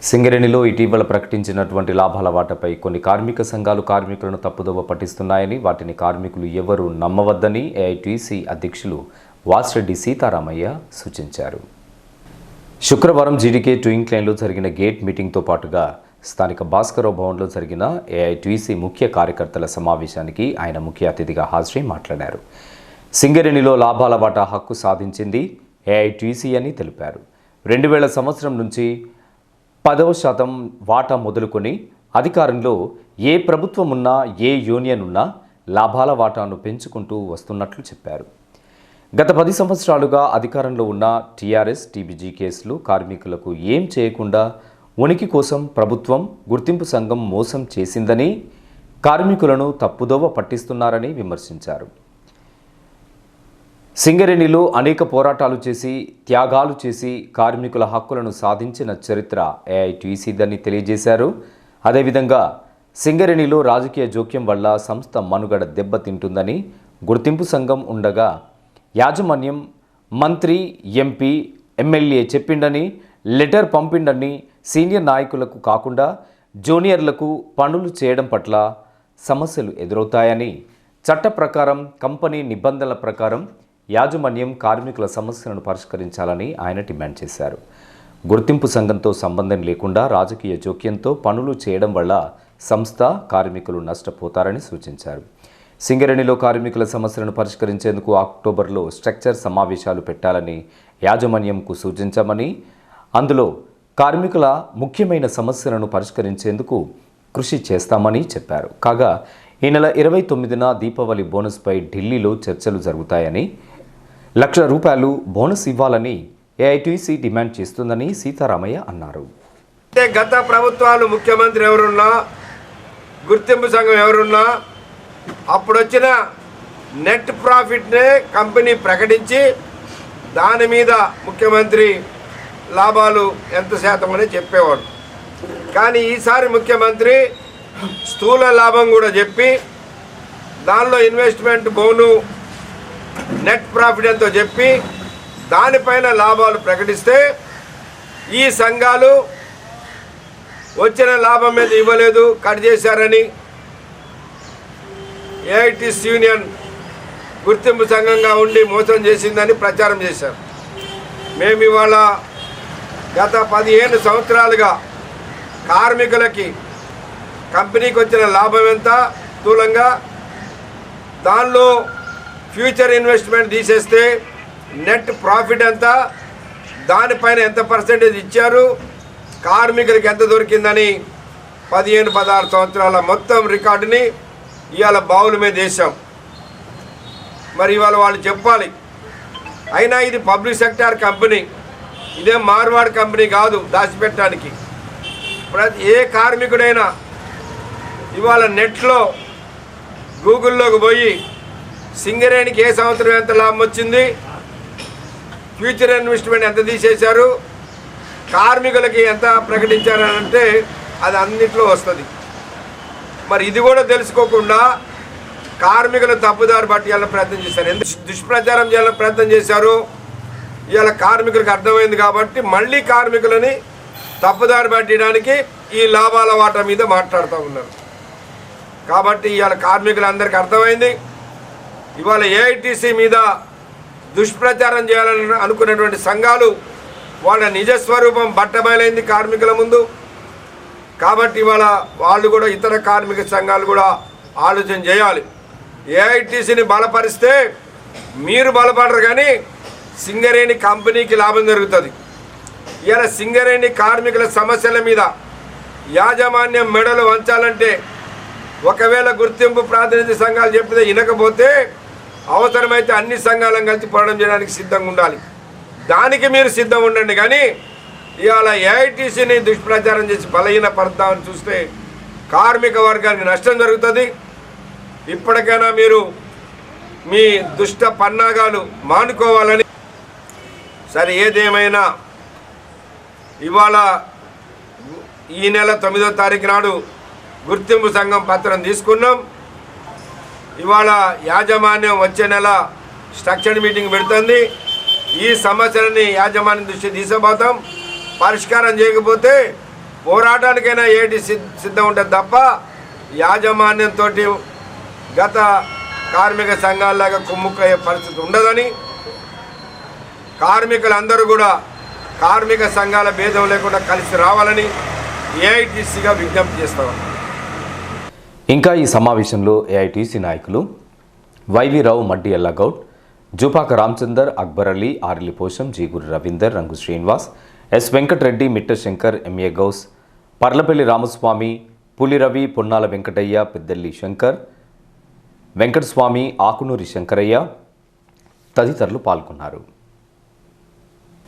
సింగరేణిలో ఇటీవల ప్రకటించినటువంటి లాభాల వాటాపై కొన్ని కార్మిక సంఘాలు కార్మికులను తప్పుదోవ పట్టిస్తున్నాయని, వాటిని కార్మికులు ఎవరూ నమ్మవద్దని ఏఐటీసీ అధ్యక్షులు వాసిరెడ్డి సీతారామయ్య సూచించారు. శుక్రవారం జీడీకే ట్వింగ్ లైన్లో జరిగిన గేట్ మీటింగ్తో పాటుగా స్థానిక భాస్కరరావు భవన్లో జరిగిన ఏఐటీసీ ముఖ్య కార్యకర్తల సమావేశానికి ఆయన ముఖ్య అతిథిగా హాజరై మాట్లాడారు. సింగరేణిలో లాభాల వాటా హక్కు సాధించింది ఏఐటీసీ అని తెలిపారు. 2000 సంవత్సరం నుంచి 10% వాటా మొదలుకొని అధికారంలో ఏ ప్రభుత్వం ఉన్నా, ఏ యూనియన్ ఉన్నా లాభాల వాటాను పెంచుకుంటూ వస్తున్నట్లు చెప్పారు. గత 10 సంవత్సరాలుగా అధికారంలో ఉన్న టీఆర్ఎస్, టీబీజీ కేసులు కార్మికులకు ఏం చేయకుండా ఉనికి కోసం ప్రభుత్వం, గుర్తింపు సంఘం మోసం చేసిందని, కార్మికులను తప్పుదోవ పట్టిస్తున్నారని విమర్శించారు. సింగరేణిలో అనేక పోరాటాలు చేసి, త్యాగాలు చేసి కార్మికుల హక్కులను సాధించిన చరిత్ర ఏఐటీసీదని తెలియజేశారు. అదేవిధంగా సింగరేణిలో రాజకీయ జోక్యం వల్ల సంస్థ మనుగడ దెబ్బతింటుందని, గుర్తింపు సంఘం ఉండగా యాజమాన్యం మంత్రి, ఎంపీ, ఎమ్మెల్యే చెప్పిండని, లెటర్ పంపిండని సీనియర్ నాయకులకు కాకుండా జూనియర్లకు పనులు చేయడం పట్ల సమస్యలు ఎదురవుతాయని, చట్ట ప్రకారం, కంపెనీ నిబంధనల ప్రకారం యాజమాన్యం కార్మికుల సమస్యలను పరిష్కరించాలని ఆయన డిమాండ్ చేశారు. గుర్తింపు సంఘంతో సంబంధం లేకుండా రాజకీయ జోక్యంతో పనులు చేయడం వల్ల సంస్థ, కార్మికులు నష్టపోతారని సూచించారు. సింగరేణిలో కార్మికుల సమస్యలను పరిష్కరించేందుకు అక్టోబర్లో స్ట్రక్చర్ సమావేశాలు పెట్టాలని యాజమాన్యంకు సూచించామని, అందులో కార్మికుల ముఖ్యమైన సమస్యలను పరిష్కరించేందుకు కృషి చేస్తామని చెప్పారు. కాగా ఈ నెల 29న దీపావళి బోనస్పై ఢిల్లీలో చర్చలు జరుగుతాయని, ₹1,00,000 బోనస్ ఇవ్వాలని ఏఐటీసీ డిమాండ్ చేస్తుందని సీతారామయ్య అన్నారు. గత ప్రభుత్వాలు ముఖ్యమంత్రి ఎవరున్నా, గుర్తింపు సంఘం ఎవరున్నా అప్పుడు వచ్చిన నెట్ ప్రాఫిట్నే కంపెనీ ప్రకటించి దాని మీద ముఖ్యమంత్రి లాభాలు ఎంత శాతం అని చెప్పేవాడు. కానీ ఈసారి ముఖ్యమంత్రి స్థూల లాభం కూడా చెప్పి దానిలో ఇన్వెస్ట్మెంట్ బోను, నెట్ ప్రాఫిట్ ఎంతో చెప్పి దానిపైన లాభాలు ప్రకటిస్తే ఈ సంఘాలు వచ్చిన లాభం మీద ఇవ్వలేదు, కట్ చేశారని ఏఐటీసీ యూనియన్ గుర్తింపు సంఘంగా ఉండి మోసం చేసిందని ప్రచారం చేశారు. మేము ఇవాళ గత 15 సంవత్సరాలుగా కార్మికులకి కంపెనీకి వచ్చిన లాభం ఎంత స్థూలంగా, దానిలో ఫ్యూచర్ ఇన్వెస్ట్మెంట్ తీసేస్తే నెట్ ప్రాఫిట్ ఎంత, దానిపైన ఎంత పర్సెంటేజ్ ఇచ్చారు, కార్మికులకి ఎంత దొరికిందని 15-16 సంవత్సరాల మొత్తం రికార్డుని ఇవాళ బావుల మీద వేసాం. మరి ఇవాళ వాళ్ళు చెప్పాలి. అయినా ఇది పబ్లిక్ సెక్టార్ కంపెనీ, ఇదే మార్వాడ్ కంపెనీ కాదు దాచిపెట్టడానికి. ఏ కార్మికుడైనా ఇవాళ నెట్లో గూగుల్లోకి పోయి సింగరేణికి ఏ సంవత్సరం ఎంత లాభం వచ్చింది, ఫ్యూచర్ ఇన్వెస్ట్మెంట్ ఎంత తీసేశారు, కార్మికులకి ఎంత ప్రకటించారని అంటే అది అన్నింటిలో వస్తుంది. మరి ఇది కూడా తెలుసుకోకుండా కార్మికులు తప్పుదారి పట్టియాలని ప్రయత్నం చేశారు. ఎందుకు దుష్ప్రచారం చేయాలని ప్రయత్నం చేశారు ఇవాళ కార్మికులకు అర్థమైంది. కాబట్టి మళ్ళీ కార్మికులని తప్పుదారి పట్టడానికి ఈ లాభాల వాటా మీద మాట్లాడుతూ ఉన్నారు. కాబట్టి ఇవాళ కార్మికులందరికీ అర్థమైంది. ఇవాళ ఏఐటీసీ మీద దుష్ప్రచారం చేయాలని అనుకున్నటువంటి సంఘాలు వాళ్ళ నిజస్వరూపం బట్టబయలైంది కార్మికుల ముందు. కాబట్టి ఇవాళ వాళ్ళు కూడా, ఇతర కార్మిక సంఘాలు కూడా ఆలోచన చేయాలి. ఏఐటీసీని బలపరిస్తే మీరు బలపడరు, కానీ సింగరేణి కంపెనీకి లాభం జరుగుతుంది. ఇవాళ సింగరేణి కార్మికుల సమస్యల మీద యాజమాన్యం మెడలు వంచాలంటే, ఒకవేళ గుర్తింపు ప్రాతినిధ్య సంఘాలు చెప్తే వినకపోతే అవసరమైతే అన్ని సంఘాలను కలిసి పోరాటం చేయడానికి సిద్ధంగా ఉండాలి. దానికి మీరు సిద్ధం ఉండండి. కానీ ఇవాళ ఏఐటీసీని దుష్ప్రచారం చేసి బలహీనపడతామని చూస్తే కార్మిక వర్గానికి నష్టం జరుగుతుంది. ఇప్పటికైనా మీరు మీ దుష్ట పన్నాగాలు మానుకోవాలని. సరే, ఏదేమైనా ఇవాళ ఈ నెల 9వ తారీఖు నాడు గుర్తింపు సంఘం పత్రం తీసుకున్నాం. ఇవాళ యాజమాన్యం వచ్చే నెల స్ట్రక్చర్ మీటింగ్ పెడుతుంది. ఈ సమస్యలని యాజమాన్యం దృష్టి తీసుకుపోతాం. పరిష్కారం చేయకపోతే పోరాటానికైనా ఏఐటి సిద్ధం ఉంటుంది తప్ప యాజమాన్యంతో గత కార్మిక సంఘాలలాగా కుమ్ముక్కయ్యే పరిస్థితి ఉండదని, కార్మికులందరూ కూడా కార్మిక సంఘాల భేదం లేకుండా కలిసి రావాలని ఏఐటీసీగా విజ్ఞప్తి చేస్తాం. ఇంకా ఈ సమావేశంలో ఏఐటీసీ నాయకులు వైవి రావు, మడ్డి ఎల్లగౌడ్, జూపాక రామచందర్, అక్బర్ అలీ, ఆర్లి పోషం, జీగురి రవీందర్, రంగు శ్రీనివాస్, ఎస్ వెంకటరెడ్డి, మిట్ట శంకర్, ఎంఏ గౌస్, పర్లపల్లి రామస్వామి, పులి రవి, పొన్నాల వెంకటయ్య, పెద్దల్లి శంకర్, వెంకటస్వామి, ఆకునూరి శంకరయ్య తదితరులు పాల్గొన్నారు.